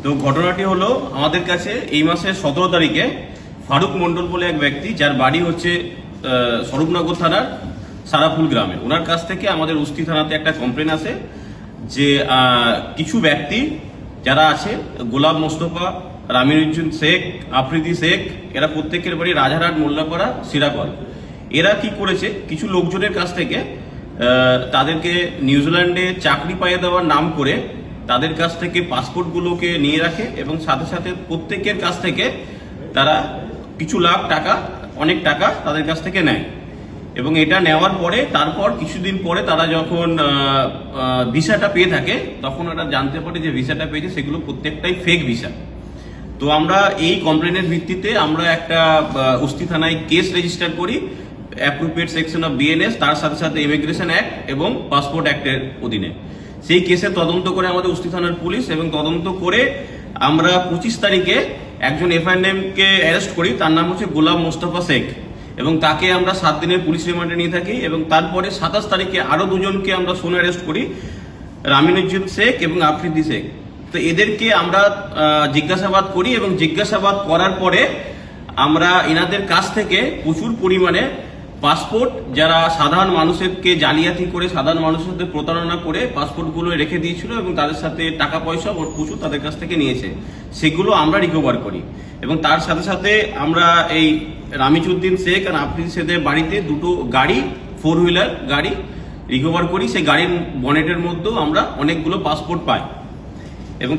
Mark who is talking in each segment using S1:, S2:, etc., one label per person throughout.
S1: তো ঘটনাটি হলো আমাদের কাছে এই মাসের 17 তারিখে ফারুক মন্ডল বলে এক ব্যক্তি, যার বাড়ি হচ্ছে স্বরূপনগর থানার সারাফুল গ্রামে, ওনার কাছ থেকে আমাদের উস্তি থানাতে একটা কমপ্লেন আসে যে কিছু ব্যক্তি যারা আছে, গোলাম মোস্তফা, রামিনুজ্জুন শেখ, আফ্রিদি শেখ, এরা প্রত্যেকের বাড়ি রাজারহাট, মোল্লাপাড়া, সিরাকল। এরা কি করেছে, কিছু লোকজনের কাছ থেকে তাদেরকে নিউজিল্যান্ডে চাকরি পাইয়ে দেওয়ার নাম করে তাদের কাছ থেকে পাসপোর্টগুলোকে নিয়ে রাখে এবং সাথে সাথে প্রত্যেকের কাছ থেকে তারা কিছু লাখ টাকা, অনেক টাকা তাদের কাছ থেকে নেয়। এবং এটা নেওয়ার পরে তারপর কিছুদিন পরে তারা যখন ভিসাটা পেয়ে থাকে, তখন ওরা জানতে পারে যে ভিসাটা পেয়েছে সেগুলো প্রত্যেকটাই ফেক ভিসা। তো আমরা এই কমপ্লেনের ভিত্তিতে আমরা একটা উস্তি থানায় কেস রেজিস্টার করি অ্যাপ্রোপ্রিয়েট সেকশন অফ বিএনএস, তার সাথে সাথে ইমিগ্রেশন অ্যাক্ট এবং পাসপোর্ট অ্যাক্টের অধীনে। সেই কেসে তদন্ত করে আমাদের উস্তি থানার পুলিশ, এবং তদন্ত করে আমরা 25 তারিখে একজন এফআইএম কে অ্যারেস্ট করি, তার নাম হচ্ছে গোলাম মোস্তফা শেখ, এবং তাকে আমরা 7 দিনের পুলিশ রিমান্ডে নিয়ে থাকি। এবং তারপরে 27 তারিখে আরো দুজনকে আমরা সোনে অ্যারেস্ট করি, রামিনুজ্জুন শেখ এবং আফ্রিদি শেখ। তো এদেরকে আমরা জিজ্ঞাসাবাদ করি, এবং জিজ্ঞাসাবাদ করার পরে আমরা এনাদের কাছ থেকে প্রচুর পরিমাণে পাসপোর্ট, যারা সাধারণ মানুষকে জালিয়াতি করে, সাধারণ মানুষের সাথে প্রতারণা করে পাসপোর্টগুলো রেখে দিয়েছিল এবং তাদের সাথে টাকা পয়সা প্রচুর তাদের কাছ থেকে নিয়েছে, সেগুলো আমরা রিকভার করি। এবং তার সাথে সাথে আমরা এই রামিজউদ্দিন শেখ আর আফ্রিদি শেখের বাড়িতে দুটো গাড়ি, 4 হুইলার গাড়ি রিকভার করি। সেই গাড়ির বনেটের মধ্যেও আমরা অনেকগুলো পাসপোর্ট পাই। এবং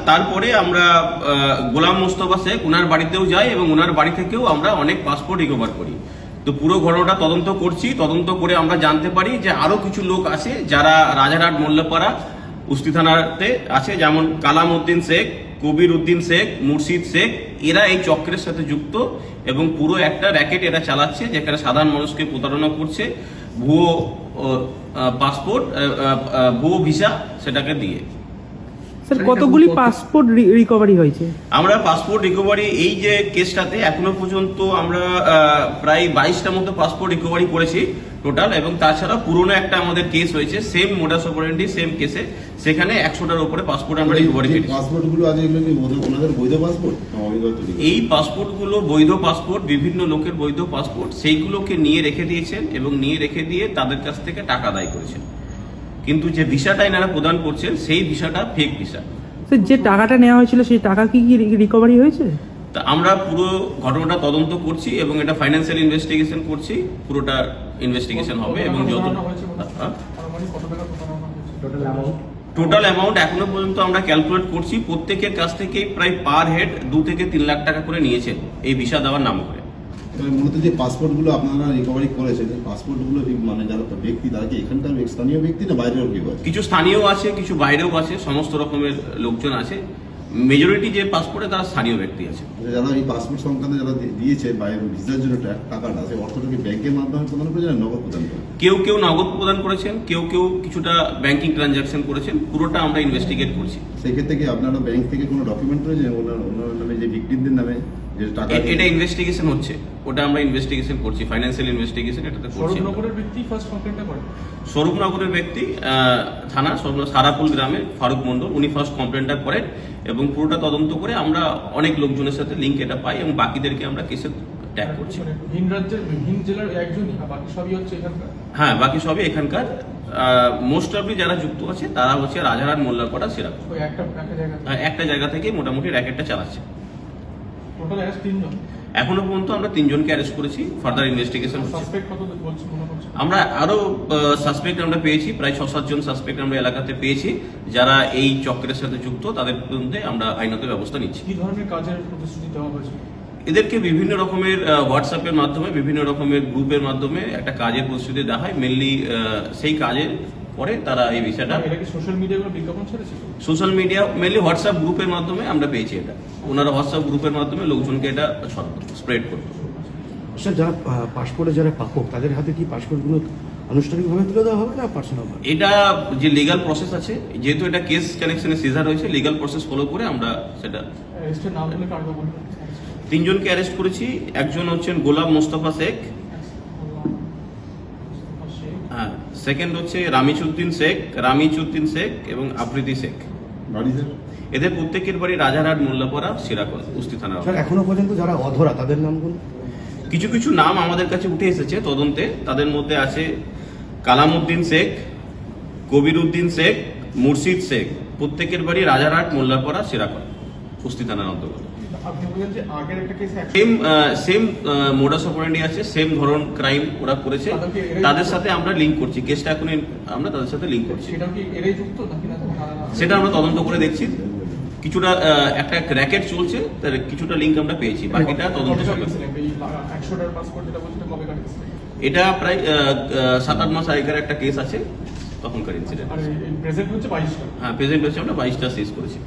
S1: তারপরে আমরা গোলাম মোস্তফা শেখ ওনার বাড়িতেও যাই এবং ওনার বাড়ি থেকেও আমরা অনেক পাসপোর্ট রিকভার করি। তো পুরো ঘটনাটা তদন্ত করছি। তদন্ত করে আমরা জানতে পারি যে আরো কিছু লোক আছে যারা রাজারহাট, মোল্লাপাড়া, উস্তি থানাতে আছে, যেমন কালাম উদ্দিন শেখ, কবির উদ্দিন শেখ, মুর্শিদ শেখ। এরা এই চক্রের সাথে যুক্ত এবং পুরো একটা র্যাকেট এরা চালাচ্ছে, যেখানে সাধারণ মানুষকে প্রতারণা করছে ভুয়ো পাসপোর্ট, ভুয়ো ভিসা সেটাকে দিয়ে।
S2: স্যার, কতগুলি পাসপোর্ট রিকভারি হয়েছে? আমরা
S1: পাসপোর্ট রিকভারি এই যে কেসটাতে এখনো পর্যন্ত আমরা প্রায় 22টা মতো পাসপোর্ট রিকভারি করেছি টোটাল। এবং তাছাড়া পুরনো একটা আমাদের কেস হয়েছে সেম মোডাস অপারেন্ডি, সেম কেসে, সেখানে 100টার উপরে পাসপোর্ট আমরা রিকভারি করেছি।
S3: পাসপোর্টগুলো আজ এগুলো কি ওনাদের বৈধ পাসপোর্ট?
S1: এই পাসপোর্টগুলো বৈধ পাসপোর্ট, বিভিন্ন লোকের বৈধ পাসপোর্ট, সেইগুলোকে নিয়ে রেখে দিয়েছেন এবং নিয়ে রেখে দিয়ে তাদের কাছ থেকে টাকা আদায় করেছেন। কিন্তু যে ভিসাটা এনারা প্রদান করছেন সেই ভিসাটা ফেক ভিসা।
S2: স্যার, যে টাকাটা নেওয়া হয়েছিল সেই টাকা কি রিকভারি হয়েছে?
S1: তা আমরা পুরো ঘটনাটা তদন্ত করছি এবং এটা ফাইন্যান্সিয়াল ইনভেস্টিগেশন করছি, পুরোটা ইনভেস্টিগেশন হবে। এবং যত টোটাল অ্যামাউন্ট এখনো পর্যন্ত আমরা ক্যালকুলেট করছি, প্রত্যেকের কাছ থেকে প্রায় পার হেড 2 থেকে 3 লাখ টাকা করে নিয়েছেন এই ভিসা দেওয়ার নাম করে।
S3: মূলত যে পাসপোর্টগুলো আপনারা রিকভারি করেছেন, এই পাসপোর্টগুলো মানে যারা ব্যক্তি, তারা কি এখানকার স্থানীয় ব্যক্তি না বাইরেও কেউ আছে?
S1: কিছু স্থানীয় আছে, কিছু বাইরেও আছে, সমস্ত রকমের লোকজন আছে। মেজরিটি যে পাসপোর্টে তারা স্থানীয় ব্যক্তি আছে।
S3: যারা এই পাসপোর্ট সংক্রান্ত যারা দিয়েছে বাইরে ভিসার জন্য টাকাটা, সেই অর্থটা কি ব্যাংকের মাধ্যমে প্রদান করেছেন, নগদ প্রদান করেছেন?
S1: কেউ নগদ প্রদান করেছেন, কেউ কিছুটা ব্যাংকিং ট্রানজাকশন করেছেন। পুরোটা আমরা ইনভেস্টিগেট করছি।
S3: সেক্ষেত্রে কি আপনারা ব্যাংক থেকে কোনো ডকুমেন্ট রয়েছে ওনার নামে, যে ভিকটিমদের নামে যে টাকা?
S1: এটা ইনভেস্টিগেশন হচ্ছে, ওটা আমরা ইনভেস্টিগেশন করছি, ফাইন্যান্সিয়াল ইনভেস্টিগেশন এটাতে করছি।
S4: স্বরূপনগরের ব্যক্তি ফার্স্ট কমপ্লেইনটা করেন,
S1: স্বরূপনগরের ব্যক্তি থানা সারাপুল গ্রামের ফারুক মন্ডল, উনি ফার্স্ট কমপ্লেনটা করেন এবং পুরোটা তদন্ত করে আমরা অনেক লোকজনের সাথে লিঙ্ক এটা পাই এবং বাকিদেরকে আমরা কেসে ট্যাগ করছি।
S4: ভিন রাজ্যের, ভিন জেলার একজনই, বাকি সবই হচ্ছে এখানকার?
S1: হ্যাঁ, বাকি সবই এখানকার। মোস্ট অফলি যারা যুক্ত আছে তারা হচ্ছে রাজারহাট, মোল্লাপাড়া, সিরাজগঞ্জ। একটা জায়গা থেকে মোটামুটি র্যাকেটটা চালাচ্ছে।
S4: টোটাল অ্যারেস্ট 3 জন।
S1: এখনো পর্যন্ত আমরা 3 জনকে অ্যারেস্ট করেছি, ফার্দার ইনভেস্টিগেশন হচ্ছে।
S4: সাসপেক্ট কত বলছেন মনে করছে?
S1: আমরা আরো সাসপেক্ট আমরা পেয়েছি, প্রায় 6-7 জন সাসপেক্ট আমরা এলাকাতে পেয়েছি যারা এই চক্রের সাথে যুক্ত। তাদের বিরুদ্ধে আমরা আইনত ব্যবস্থা নিচ্ছি।
S4: কি ধরনের কাজের প্রতিশ্রুতি দেওয়া হয়েছে?
S1: এদেরকে বিভিন্ন রকমের হোয়াটসঅ্যাপের মাধ্যমে, বিভিন্ন রকমের গ্রুপের মাধ্যমে একটা কাজের প্রতিশ্রুতি দেওয়া হয়। মেনলি সেই কাজের পরে তারা এই বিষয়টা
S4: সোশ্যাল মিডিয়ায় কোনো বিজ্ঞাপন ছেড়েছে?
S1: সোশ্যাল মিডিয়া মেনলি হোয়াটসঅ্যাপ গ্রুপের মাধ্যমে আমরা পেয়েছি এটা। ওনারা হোয়াটসঅ্যাপ গ্রুপের মাধ্যমে লোকজনকে এটা স্প্রেড করতো।
S5: স্যার, যারা পাসপোর্টে যারা পাপক, তাদের হাতে কি পাসপোর্টগুলো আনুষ্ঠানিকভাবে তুলে দেওয়া হবে না পার্সোনাল?
S1: এটা যে লিগাল প্রসেস আছে, যেহেতু এটা কেস কালেকশনে সিজার হয়েছে, লিগাল প্রসেস ফলো করে আমরা সেটা।
S4: অ্যারেস্টের নাম বলে কারণ বলবেন?
S1: 3 জনকে অ্যারেস্ট করেছি। একজন হচ্ছেন গোলাম মোস্তফা শেখ, হ্যাঁ, সেকেন্ড হচ্ছে রামিচুদ্দিন শেখ এবং আফ্রিদি শেখ।
S3: বাড়ি স্যার?
S1: এদের প্রত্যেকের বাড়ি রাজারহাট মোল্লাপাড়া সিরাকল কুস্তি থানার।
S5: স্যার এখনো পর্যন্ত যারা অধরা তাদের নামগুলো
S1: কিছু কিছু নাম আমাদের কাছে উঠে এসেছে তদন্তে। তাদের মধ্যে আছে কালামউদ্দিন শেখ, কবিরউদ্দিন শেখ, মুর্শিদ শেখ। প্রত্যেকের বাড়ি রাজারহাট মোল্লাপাড়া সিরাকল কুস্তি থানার অন্তর্গত।
S4: আপনি বলছেন যে আগের একটা কেস
S1: সেম মোডাস অপারেন্ডি আছে, সেম ধরন ক্রাইম ওরা করেছে। তাদের সাথে আমরা লিঙ্ক করছি, কেসটা এখন আমরা তাদের সাথে লিঙ্ক করছি।
S4: সেটাও কি এরাই যুক্ত নাকি না?
S1: সেটা আমরা তদন্ত করে দেখছি। কিছুটা একটা র্যাকেট চলছে, তার কিছুটা লিঙ্ক আমরা পেয়েছি, বাকিটা তদন্ত চলবে।
S4: 100টার পাসপোর্ট যেটা বলছেন কবে কার incident?
S1: এটা প্রায় 7-8 মাস আগেকার একটা কেস আছে, তখনকার ইনসিডেন্ট।
S4: আর প্রেজেন্ট হচ্ছে 22টা।
S1: হ্যাঁ, প্রেজেন্ট হচ্ছে আমরা 22টা শেষ করেছি।